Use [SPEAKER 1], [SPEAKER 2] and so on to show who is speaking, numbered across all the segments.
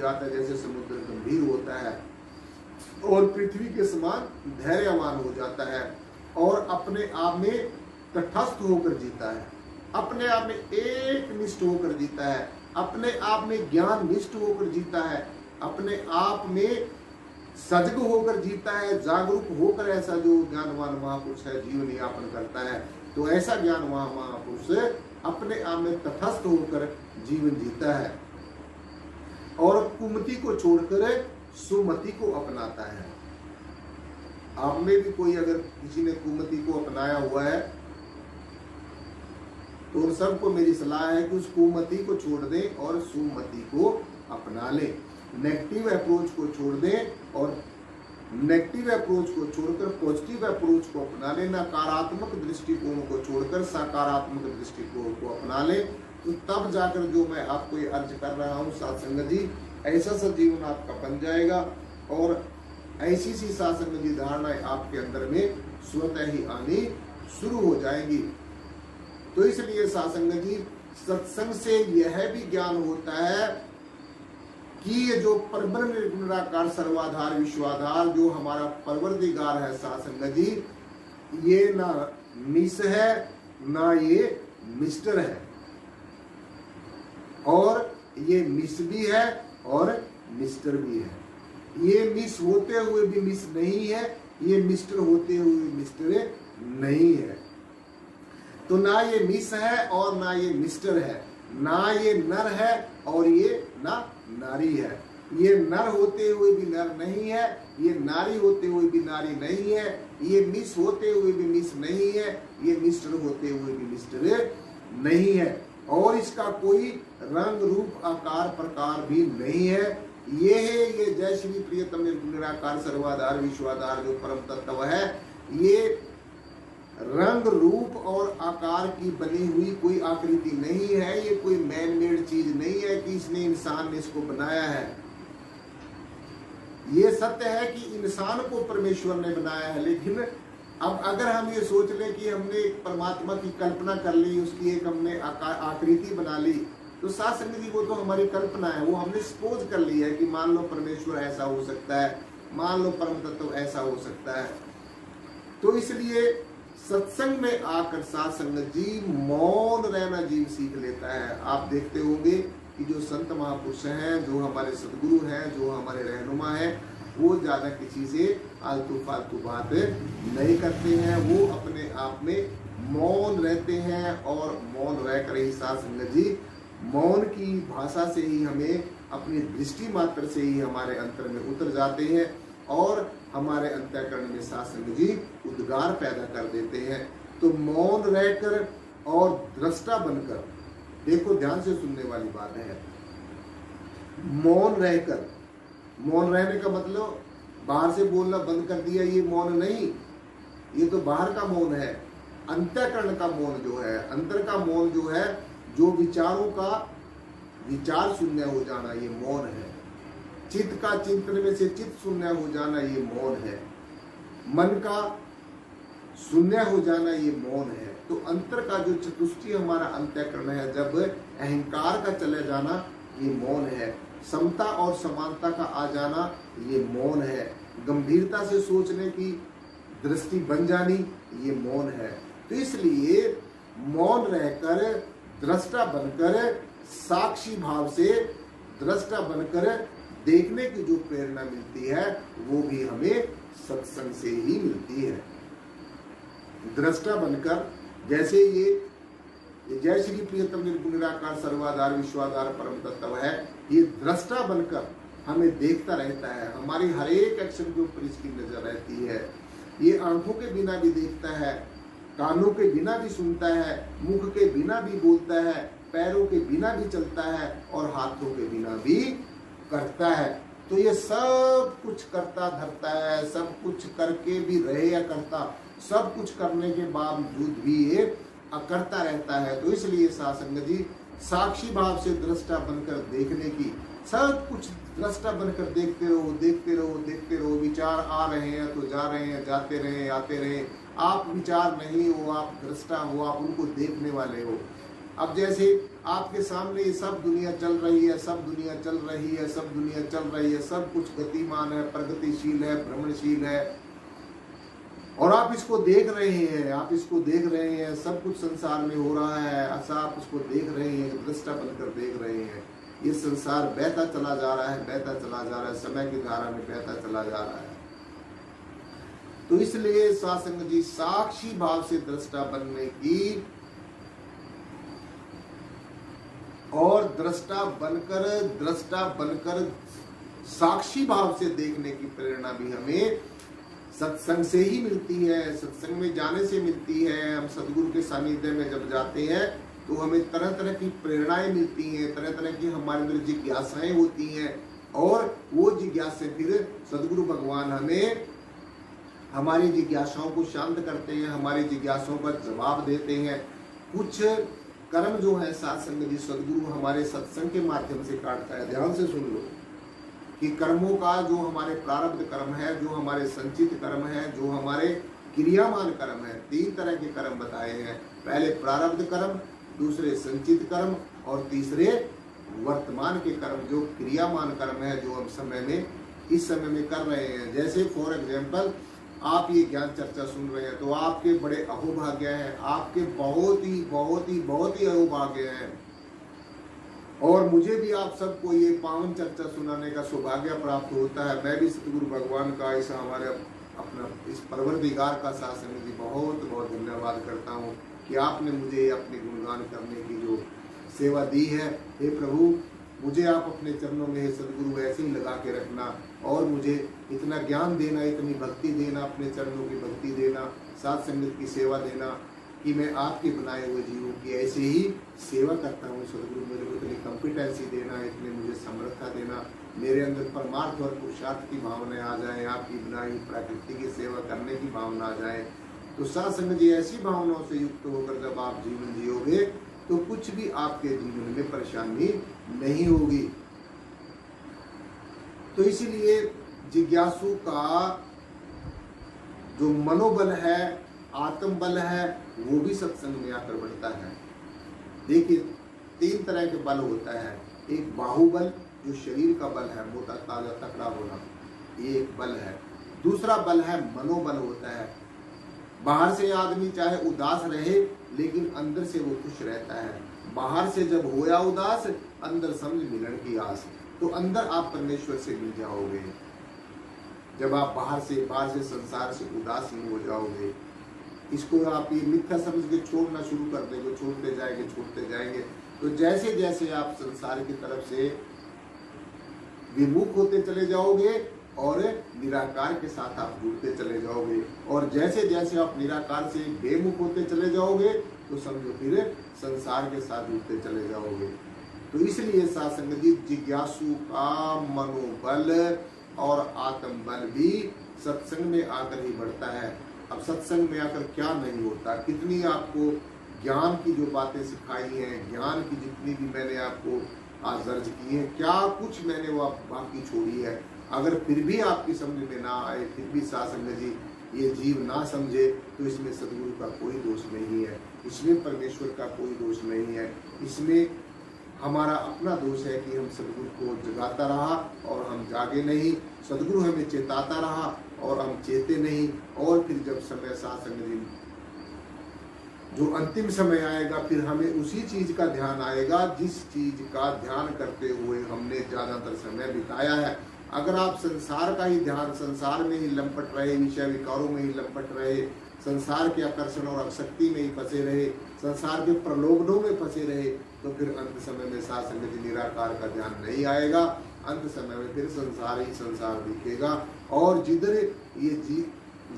[SPEAKER 1] जाता है, जैसे समुद्र गंभीर होता है और पृथ्वी के समान धैर्यवान हो जाता है और अपने आप में तटस्थ होकर जीता है, अपने आप में एक निष्ठ होकर जीता है, अपने आप में ज्ञान निष्ठ होकर जीता है, अपने आप में सजग होकर जीता है, जागरूक होकर ऐसा जो ज्ञानवान महापुरुष है जीवन यापन करता है, तो ऐसा ज्ञानवान महापुरुष अपने आप में तटस्थ होकर जीवन जीता है और कुमति को छोड़कर सुमति को अपनाता है। आप में भी कोई अगर किसी ने कुमति को अपनाया हुआ है तो उन सबको मेरी सलाह है कि उस कुमति को छोड़ दें और सुमति को अपना लें। नेगेटिव अप्रोच को छोड़ दें और नेगेटिव अप्रोच को छोड़कर पॉजिटिव अप्रोच को अपना लें। नकारात्मक दृष्टिकोण को छोड़कर सकारात्मक दृष्टिकोण को अपना लें, तो तब जाकर जो मैं आपको ये अर्ज कर रहा हूँ सत्संग जी, ऐसा सा जीवन आपका बन जाएगा और ऐसी सी सत्संग जी धारणाएं आपके अंदर में स्वतः ही आनी शुरू हो जाएंगी। तो इसलिए सत्संग जी, सत्संग से यह भी ज्ञान होता है कि ये जो परब्रह्म निर्गुणाकार सर्वाधार विश्वाधार जो हमारा परवरदिगार है सत्संग जी, ये ना मिस है ना ये मिस्टर है, और ये मिस भी है और मिस्टर भी है। ये मिस होते हुए भी मिस नहीं है, ये मिस्टर होते हुए मिस्टर नहीं है। तो ना ये मिस है और ना ये मिस्टर है, ना ये नर है और ये ना नारी है। ये नर होते हुए भी नर नहीं है, ये नारी होते हुए भी नारी नहीं है, ये मिस होते हुए भी मिस नहीं है, ये मिस्टर होते हुए भी मिस्टर नहीं है, और इसका कोई रंग रूप आकार प्रकार भी नहीं है। ये है ये जय श्री प्रियतम निर्गुणाकार सर्वाधार विश्वाधार जो परम तत्व है। ये रंग रूप और आकार की बनी हुई कोई आकृति नहीं है, ये कोई मैन मेड चीज नहीं है कि इसने इंसान ने इसको बनाया है। ये सत्य है कि इंसान को परमेश्वर ने बनाया है, लेकिन अब अगर हम ये सोच लें कि हमने एक परमात्मा की कल्पना कर ली, उसकी एक हमने आकृति बना ली, तो सत्संग जी वो तो हमारी कल्पना है, वो हमने सपोज कर ली है कि मान लो परमेश्वर ऐसा हो सकता है, मान लो परम तत्व ऐसा हो सकता है। तो इसलिए सत्संग में आकर सत्संग जी मौन रहना जीव सीख लेता है। आप देखते होंगे कि जो संत महापुरुष हैं, जो हमारे सदगुरु हैं, जो हमारे रहनुमा हैं, वो ज्यादा किसी से आलतू फालतू बात नहीं करते हैं, वो अपने आप में मौन रहते हैं और मौन रहकर ही सत्संग जी मौन की भाषा से ही हमें अपनी दृष्टि मात्र से ही हमारे अंतर में उतर जाते हैं और हमारे अंतःकरण में सत्संग जी उद्गार पैदा कर देते हैं। तो मौन रहकर और दृष्टा बनकर, देखो ध्यान से सुनने वाली बात है, मौन रहकर, मौन रहने का मतलब बाहर से बोलना बंद कर दिया, ये मौन नहीं, ये तो बाहर का मौन है। अंतःकरण का मौन जो है, अंतर का मौन जो है, जो विचारों का विचार शून्य हो जाना, ये मौन है। चित्त का चिंतन में से चित्त शून्य हो जाना, ये मौन है। मन का शून्य हो जाना, ये मौन है। तो अंतर का जो चतुष्टय हमारा अंतःकरण है, जब अहंकार का चले जाना, ये मौन है। समता और समानता का आ जाना, ये मौन है। गंभीरता से सोचने की दृष्टि बन जानी, ये मौन है। तो इसलिए मौन रहकर दृष्टा बनकर, साक्षी भाव से दृष्टा बनकर देखने की जो प्रेरणा मिलती है, वो भी हमें सत्संग से ही मिलती है। दृष्टा बनकर, जैसे ये जय श्री प्रियतम निर्गुणाकार सर्वाधार विश्वाधार परम तत्व है, ये दृष्टा बनकर हमें देखता रहता है। हमारी हर एक एक्शन के ऊपर इसकी नजर रहती है। ये आंखों के बिना भी देखता है, कानों के बिना भी सुनता है, मुख के बिना भी बोलता है, पैरों के बिना भी चलता है और हाथों के बिना भी करता है। तो ये सब कुछ करता धरता है, सब कुछ करके भी रहे या करता, सब कुछ करने के बावजूद भी ये करता रहता है। तो इसलिए सत्संग जी साक्षी भाव से दृष्टा बनकर देखने की, सब कुछ दृष्टा बनकर देखते रहो, देखते रहो, देखते रहो। विचार आ रहे हैं तो जा रहे हैं, जाते रहे, आते रहे। आप विचार नहीं हो, आप दृष्टा हो, आप उनको देखने वाले हो। अब जैसे आपके सामने ये सब दुनिया चल रही है, सब दुनिया चल रही है, सब दुनिया चल रही है, सब कुछ गतिमान है, प्रगतिशील है, भ्रमणशील है, और आप इसको देख रहे हैं, आप इसको देख रहे हैं, सब कुछ संसार में हो रहा है, ऐसा आप उसको देख रहे हैं, दृष्टा बनकर देख रहे हैं। ये संसार बहता चला जा रहा है, बहता चला जा रहा है, समय की धारा में बहता चला जा रहा है। तो इसलिए सासंग जी साक्षी भाव से दृष्टा बनने की और दृष्टा बनकर साक्षी भाव से देखने की प्रेरणा भी हमें सत्संग से ही मिलती है, सत्संग में जाने से मिलती है। हम सदगुरु के सानिध्य में जब जाते हैं तो हमें तरह तरह की प्रेरणाएं मिलती हैं, तरह तरह की हमारे अंदर जिज्ञासाएं होती हैं, और वो जिज्ञासा फिर सदगुरु भगवान हमें हमारी जिज्ञासाओं को शांत करते हैं, हमारी जिज्ञासाओं का जवाब देते हैं। कुछ कर्म जो है सत्संग जी सदगुरु हमारे सत्संग के माध्यम से काटता है। ध्यान से सुन लो कि कर्मों का जो हमारे प्रारब्ध कर्म है, जो हमारे संचित कर्म है, जो हमारे क्रियामान कर्म है, 3 तरह के कर्म बताए हैं। पहले प्रारब्ध कर्म, दूसरे संचित कर्म, और तीसरे वर्तमान के कर्म जो क्रियामान कर्म है, जो हम इस समय में कर रहे हैं। जैसे फॉर एग्जाम्पल आप ये ज्ञान चर्चा सुन रहे हैं तो आपके बड़े अहोभाग्य हैं, आपके बहुत ही अहोभाग्य हैं, और मुझे भी आप सबको ये पावन चर्चा सुनाने का सौभाग्य प्राप्त होता है। मैं भी सतगुरु भगवान का इस हमारे अपना इस परवरदिगार का शासन जी बहुत धन्यवाद करता हूँ कि आपने मुझे अपने गुणगान करने की जो सेवा दी है। हे प्रभु, मुझे आप अपने चरणों में, हे सदगुरु, ऐसे ही लगा के रखना, और मुझे इतना ज्ञान देना, इतनी भक्ति देना, अपने चरणों की भक्ति देना, साथ संगत की सेवा देना कि मैं आपके बनाए हुए जीवों की ऐसे ही सेवा करता हूँ। सदगुरु मेरे को इतनी कॉम्पिटेंसी देना, इतनी मुझे समर्थता देना, मेरे अंदर परमार्थ और पुरुषार्थ की भावनाएं आ जाए, आपकी बनाई प्रकृति की सेवा करने की भावना आ जाए। तो साथ संगत जी ऐसी भावनाओं से युक्त होकर जब आप जीवन जियोगे तो कुछ भी आपके जीवन में परेशानी नहीं होगी। तो इसलिए जिज्ञासु का जो मनोबल है, आत्मबल है, वो भी सत्संग में आकर बढ़ता है। देखिए 3 तरह के बल होता है। एक बाहुबल जो शरीर का बल है, मोटा ताजा तकड़ा होना, ये एक बल है। दूसरा बल है मनोबल होता है। बाहर से आदमी चाहे उदास रहे लेकिन अंदर से वो खुश रहता है। बाहर से जब होया उदास, अंदर समझ मिलन की आस। तो अंदर आप परमेश्वर से मिल जाओगे। जब आप बाहर से संसार से उदासीन हो जाओगे, इसको आप ये मिथ्या समझ के छोड़ना शुरू कर देंगे, छोड़ते जाएंगे। तो जैसे जैसे आप संसार की तरफ से विमुख होते चले जाओगे और निराकार के साथ आप जुड़ते चले जाओगे, और जैसे जैसे आप निराकार से बेमुख होते चले जाओगे तो समझो फिर संसार के साथ जुड़ते चले जाओगे। तो इसलिए सासंग जी जिज्ञासु का मनोबल और आत्मबल भी सत्संग में आकर ही बढ़ता है। अब सत्संग में आकर क्या नहीं होता, कितनी आपको ज्ञान की जो बातें सिखाई हैं, ज्ञान की जितनी भी मैंने आपको आज दर्ज की है, क्या कुछ मैंने वो बाकी छोड़ी है। अगर फिर भी आपकी समझ में ना आए, फिर भी सासंग जी ये जीव ना समझे, तो इसमें सदगुरु का कोई दोष नहीं है, इसमें परमेश्वर का कोई दोष नहीं है। इसमें हमारा अपना दोष है कि हम सदगुरु को जगाता रहा और हम जागे नहीं, सदगुरु हमें चेताता रहा और हम चेते नहीं। और फिर जब समय सासंग जी जो अंतिम समय आएगा, फिर हमें उसी चीज का ध्यान आएगा जिस चीज का ध्यान करते हुए हमने ज्यादातर समय बिताया है। अगर आप संसार का ही ध्यान, संसार में ही लंपट रहे, विषय विकारों में ही लंपट रहे, संसार के आकर्षण और आसक्ति में ही फंसे रहे, संसार के प्रलोभनों में फंसे रहे, तो फिर अंत समय में सासंग जी निराकार का ध्यान नहीं आएगा। अंत समय में फिर संसार ही संसार दिखेगा, और जिधर ये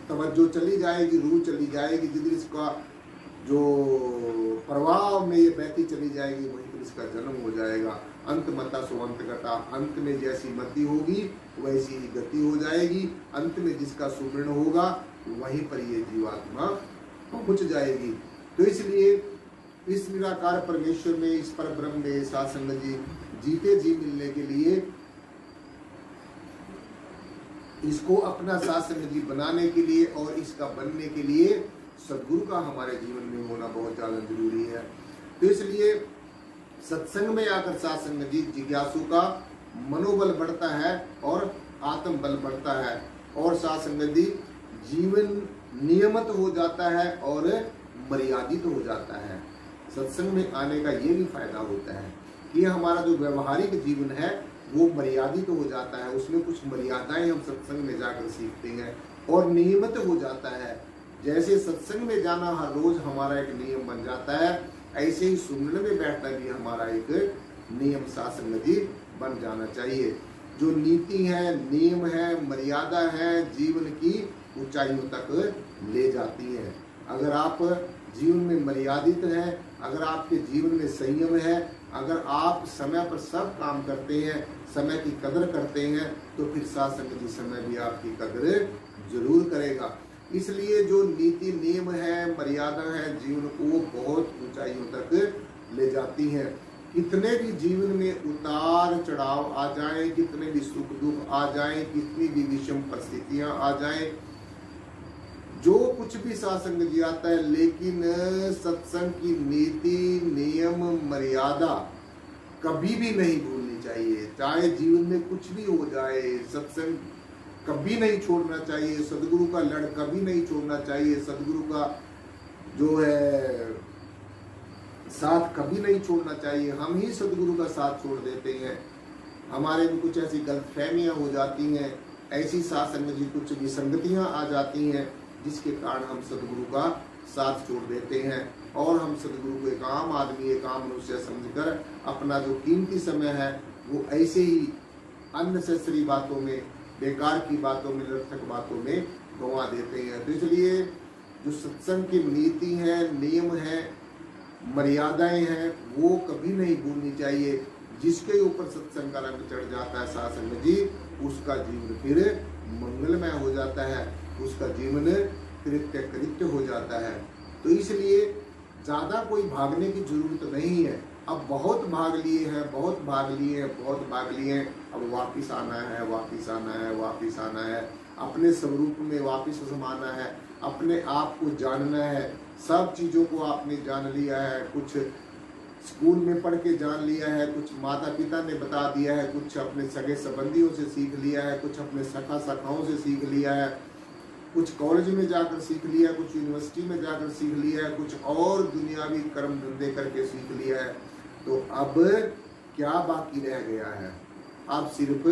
[SPEAKER 1] तवज्जो चली जाएगी, रूह चली जाएगी, जिधर इसका जो प्रवाह में ये बहती चली जाएगी, वहीं पर इसका जन्म हो जाएगा। अंत मता सो अंत गता, अंत में जैसी मति होगी वैसी ही गति हो जाएगी। अंत में जिसका सुमरण होगा वहीं पर ये जीवात्मा पहुंच जाएगी। तो इसलिए इस निराकार परमेश्वर में, इस पर ब्रह्म में सासंग जी जीते जी मिलने के लिए, इसको अपना सासंग जी बनाने के लिए और इसका बनने के लिए सदगुरु का हमारे जीवन में होना बहुत ज्यादा जरूरी है। तो इसलिए सत्संग में आकर साध संगत जी जिज्ञासु का मनोबल बढ़ता है और आत्म बल बढ़ता है, और साध संगत जी जीवन नियमित हो जाता है और मर्यादित हो जाता है। सत्संग में आने का ये भी फायदा होता है कि हमारा जो व्यवहारिक जीवन है वो मर्यादित हो जाता है, उसमें कुछ मर्यादाएं हम सत्संग में जाकर सीखते हैं और नियमित हो जाता है। जैसे सत्संग में जाना हर रोज हमारा एक नियम बन जाता है, ऐसे ही सुनने में बैठना भी हमारा एक नियम साध संगत जी बन जाना चाहिए। जो नीति है, नियम है, मर्यादा है, जीवन की ऊंचाइयों तक ले जाती है। अगर आप जीवन में मर्यादित हैं, अगर आपके जीवन में संयम है, अगर आप समय पर सब काम करते हैं, समय की कदर करते हैं, तो फिर साध संगत जी समय भी आपकी कदर जरूर करेगा। इसलिए जो नीति नियम है, मर्यादा है, जीवन को बहुत ऊंचाइयों तक ले जाती हैं। कितने भी जीवन में उतार चढ़ाव आ जाएं, कितने भी सुख दुख आ जाएं, कितनी भी विषम परिस्थितियां आ जाएं, जो कुछ भी साध संगत जी आता है, लेकिन सत्संग की नीति नियम मर्यादा कभी भी नहीं भूलनी चाहिए। चाहे जीवन में कुछ भी हो जाए, सत्संग कभी नहीं छोड़ना चाहिए, सदगुरु का लड़ कभी नहीं छोड़ना चाहिए, सदगुरु का जो है साथ कभी नहीं छोड़ना चाहिए। हम ही सदगुरु का साथ छोड़ देते हैं, हमारे में कुछ ऐसी गलतफहमियां हो जाती हैं, ऐसी साध संगत जी कुछ विसंगतियां आ जाती हैं, जिसके कारण हम सदगुरु का साथ छोड़ देते हैं और हम सदगुरु को एक आम आदमी, एक आम मनुष्य समझकर अपना जो कीमती समय है वो ऐसे ही अननेसेसरी बातों में, बेकार की बातों में, निरर्थक बातों में गंवा देते हैं। तो इसलिए जो सत्संग की नीति है, नियम है, मर्यादाएं हैं, वो कभी नहीं भूलनी चाहिए। जिसके ऊपर सत्संग का रंग चढ़ जाता है साध संगत जी, उसका जीवन फिर मंगलमय हो जाता है, उसका जीवन कृत्य कृत्य हो जाता है। तो इसलिए ज्यादा कोई भागने की जरूरत नहीं है। अब बहुत भाग लिए हैं, बहुत भाग लिए हैं, बहुत भाग लिए हैं, अब वापिस आना है, वापिस आना है, वापिस आना है, अपने स्वरूप में वापिस समाना है, अपने आप को जानना है। सब चीजों को आपने जान लिया है, कुछ स्कूल में पढ़ के जान लिया है, कुछ माता पिता ने बता दिया है, कुछ अपने सगे संबंधियों से सीख लिया है, कुछ अपने सखा सखाओं से सीख लिया है, कुछ कॉलेज में जाकर सीख लिया है, कुछ यूनिवर्सिटी में जाकर सीख लिया है, कुछ और दुनियावी कर्म धंधे करके सीख लिया है। तो अब क्या बाकी रह गया है? अब सिर्फ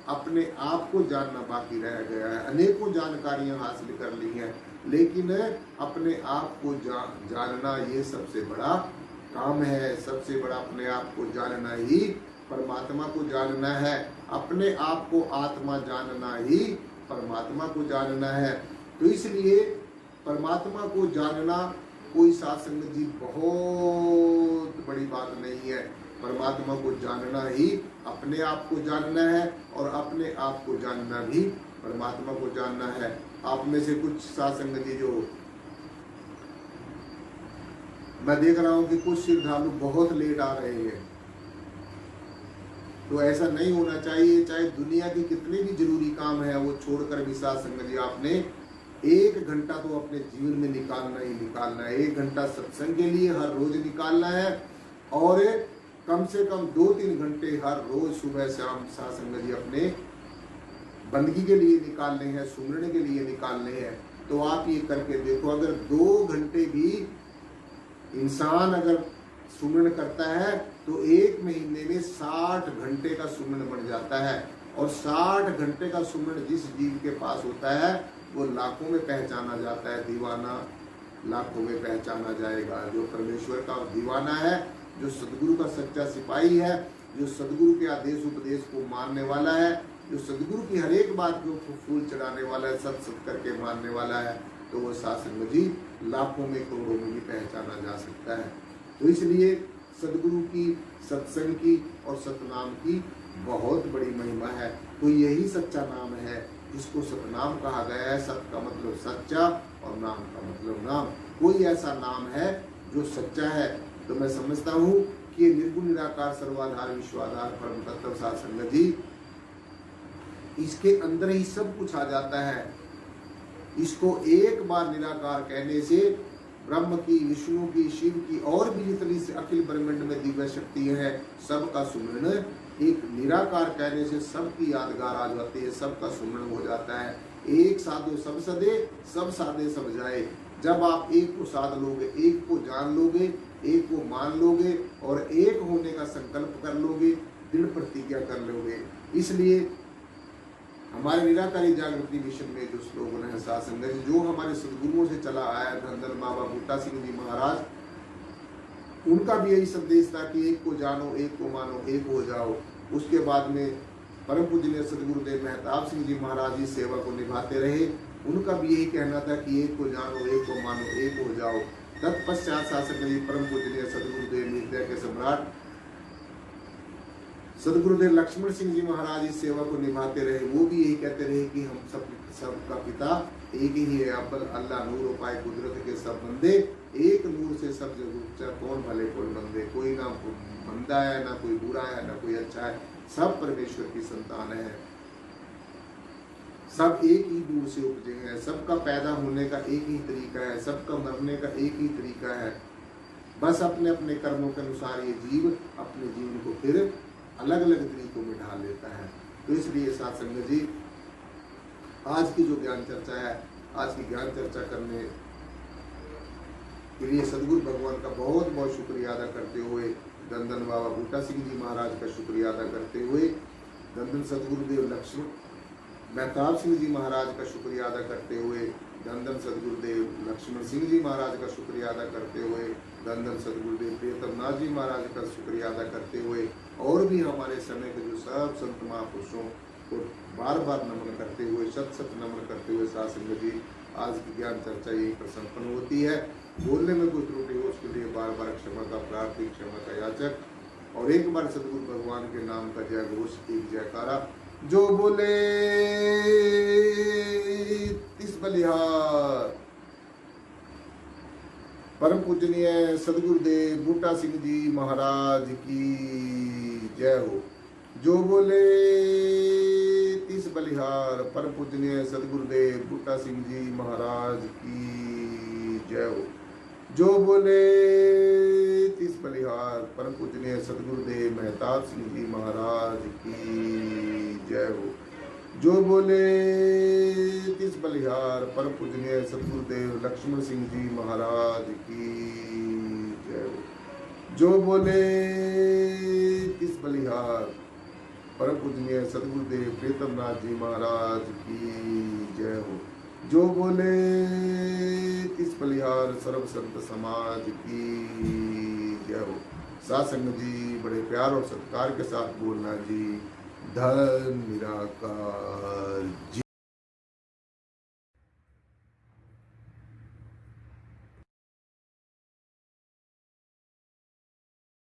[SPEAKER 1] अपने आप को जानना बाकी रह गया है। अनेकों जानकारियां हासिल कर ली हैं, लेकिन अपने आप को जानना ये सबसे बड़ा काम है। सबसे बड़ा अपने आप को जानना ही परमात्मा को जानना है। अपने आप को आत्मा जानना ही परमात्मा को जानना है। तो इसलिए परमात्मा को जानना कोई साध संगत जी बहुत बड़ी बात नहीं है। परमात्मा को जानना ही अपने आप को जानना है, और अपने आप को जानना भी परमात्मा को जानना है। आप में से कुछ साध संगत जी, जो मैं देख रहा हूं कि कुछ श्रद्धालु बहुत लेट आ रहे हैं, तो ऐसा नहीं होना चाहिए। चाहे दुनिया के कितने भी जरूरी काम है वो छोड़कर भी साध संगत जी आपने 1 घंटा तो अपने जीवन में निकालना ही निकालना है। 1 घंटा सत्संग के लिए हर रोज निकालना है, और कम से कम 2-3 घंटे हर रोज सुबह शाम साध संगत जी अपने बंदगी के लिए निकालने हैं, सुमरन के लिए निकालने हैं। तो आप ये करके देखो, अगर 2 घंटे भी इंसान अगर सुमरन करता है तो 1 महीने में 60 घंटे का सुमरन बन जाता है। और 60 घंटे का सुमरन जिस जीव के पास होता है वो लाखों में पहचाना जाता है। दीवाना लाखों में पहचाना जाएगा। जो परमेश्वर का दीवाना है, जो सदगुरु का सच्चा सिपाही है, जो सदगुरु के आदेश उपदेश को मानने वाला है, जो सदगुरु की हर एक बात को फूल चढ़ाने वाला है, सत सत करके मानने वाला है, तो वो साध संगत जी लाखों में करोड़ों में भी पहचाना जा सकता है। तो इसलिए सदगुरु की, सत्संग की और सतनाम की बहुत बड़ी महिमा है। तो यही सच्चा नाम है जिसको सतनाम कहा गया है। सत का मतलब सच्चा और नाम का मतलब नाम। कोई ऐसा नाम है जो सच्चा है? तो मैं समझता हूँ कि ये निर्गुण निराकार सर्वाधार विश्वाधार परम तत्व साध संगत जी, इसके अंदर ही सब कुछ आ जाता है। इसको एक बार निराकार कहने से ब्रह्म की, विष्णु की, शिव की और भी जितनी से अखिल ब्रह्मांड में दिव्य शक्ति है, सबका सुमरण एक निराकार कहने से सबकी यादगार आ जाती है, सबका सुमरण हो जाता है। एक साधो सब सदे, सब साधे सब जाए। जब आप एक को साध लोगे, एक को जान लोगे, एक को मान लोगे और एक होने का संकल्प कर लोगे, दृढ़ प्रतिज्ञा कर लोगे। इसलिए हमारे निराकारी जागृति मिशन में जो स्लोगन है साथ संगत, जो हमारे सदगुरुओं से चला आया, धन धन बाबा बूटा सिंह जी महाराज, उनका भी यही संदेश था कि एक को जानो, एक को मानो, एक हो जाओ। उसके बाद में परम पूजनीय सदगुरुदेव मेहताब सिंह जी महाराज जी सेवा को निभाते रहे। उनका भी यही कहना था कि एक को जानो, एक को मानो, एक हो जाओ। तत्पश्चात शासक जी परम पूजनीय सदगुरुदेव विद्या के सम्राट सदगुरुदेव लक्ष्मण सिंह जी महाराज इस सेवा को निभाते रहे। वो भी यही कहते रहे कि हम सबका पिता एक ही है, अव्वल अल्लाह नूर उपाय कुदरत के सब बंदे, एक नूर से सब जग उपजा, कौन भले कौन बंदे। कोई ना बंदा है, ना कोई बुरा है, ना कोई अच्छा है, सब परमेश्वर की संतान है। सब एक ही नूर से उपजे हैं, सबका पैदा होने का एक ही तरीका है, सबका मरने का एक ही तरीका है। बस अपने अपने कर्मों के अनुसार ये जीव अपने जीवन को फिर अलग अलग तरीकों में ढाल लेता है। तो इसलिए साथ संगत जी, आज की जो ज्ञान चर्चा है, आज की ज्ञान चर्चा करने के लिए सदगुरु भगवान का बहुत बहुत शुक्रिया अदा करते हुए, धन धन बाबा बूटा सिंह जी महाराज का शुक्रिया अदा करते हुए, धन धन सदगुरुदेव लक्ष्मण मेहताब सिंह जी महाराज का शुक्रिया अदा करते हुए, धन धन सदगुरुदेव लक्ष्मण सिंह जी महाराज का शुक्रिया अदा करते हुए, धन धन सदगुरुदेव प्रियतम नाथ जी महाराज का शुक्रिया अदा करते हुए, और भी हमारे समय के जो सब संत महापुरुषों को बार बार नमन करते हुए, शत शत नमन करते हुए साथ संगत जी, आज की ज्ञान चर्चा यही पर संपन्न होती है। बोलने में कोई त्रुटि हो उसके लिए बार बार क्षमा का प्रार्थी, क्षमा का याचक। और एक बार सदगुरु भगवान के नाम का जय घोष, एक जयकारा। जो बोले तिस बलिहार। परम पूजनीय सदगुरुदेव बूटा सिंह जी महाराज की जय हो। जो बोले तिस बलिहार। परम पूजनीय सदगुरुदेव बूटा सिंह जी महाराज की जय हो। जो बोले तिस बलिहार। परम पूजनीय सदगुरुदेव मेहताब सिंह जी महाराज की जय हो। जो बोले तिस बलिहार। परम पूजनीय सदगुरुदेव लक्ष्मण सिंह जी महाराज की जय हो। जो बोले तिस बलिहार। परम पूजनीय सदगुरुदेव प्रियतम नाथ जी महाराज की जय हो। जो बोले तिस बलिहार। सर्व संत समाज की जय हो। साथ संगत जी, बड़े प्यार और सत्कार के साथ बोलना जी। धन निराकार।